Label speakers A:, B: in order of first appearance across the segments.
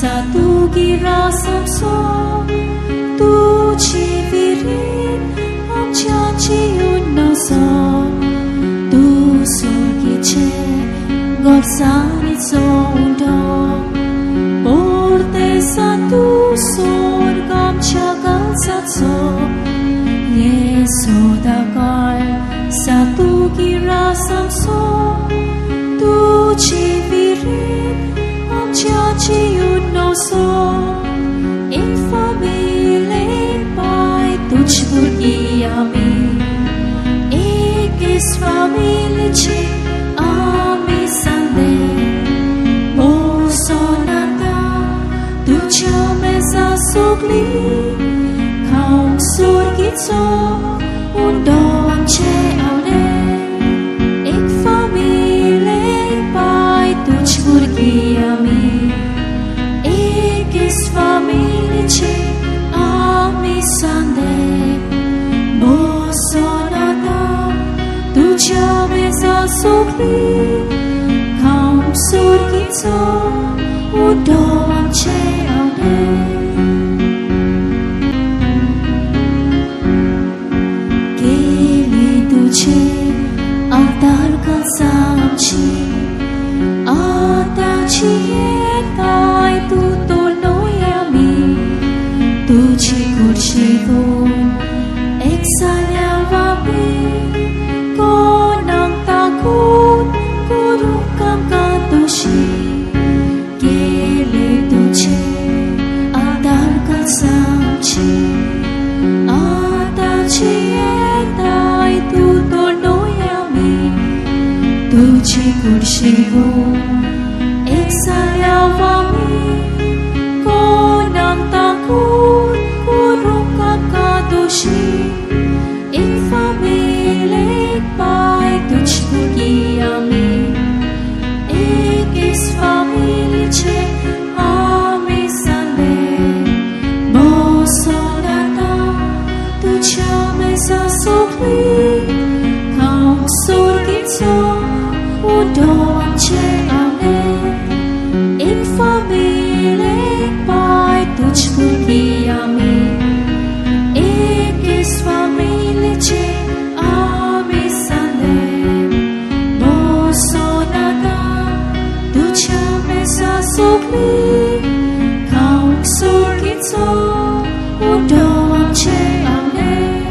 A: Satu kira samso tu chivirin am chachi unoso tu surgiche God sani sondo porte satu surgam chagal satso Yesu dakal satu kira samso tu chivirin am chachi unoso infamile pai tuchbur iami ekis family chi ami sande posonata tucha mesa sugli kaung surgitso undon che aune ek family pai tuchbur iami family chi ami sande bosonata tu chame sa sukli kaum surgitso udom che aune keli tu che altar ka samchi ata chi tai tu Tuchi kurshivun exhalavapi konang takut kurukam katoshi kele tuche adar kasamchi atachi etai tu tonoyami Tuchi kurshivun exhalavapi konang takut infamile pai tuchbugi ami ekis family che ami sande bosonata tuchame sa sukli kaum surgitso udom che ame infamile pai tuchbugi ami family che ami sande bosonata tu chame sa sukli kaung surgitso udom che aune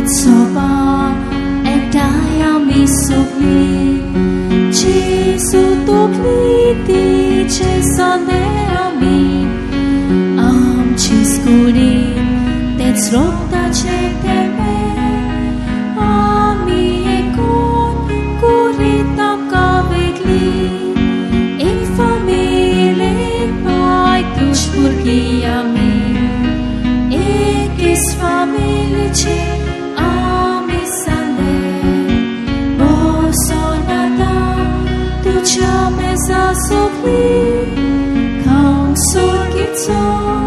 A: Soba etaya misukli Jesu tukli ti chesane ami am chiskuri tets rokta cheteme ami ekon kurita kavegli infamile pai tushburgi ami ekis family che Chame sa sukli kaung surgitso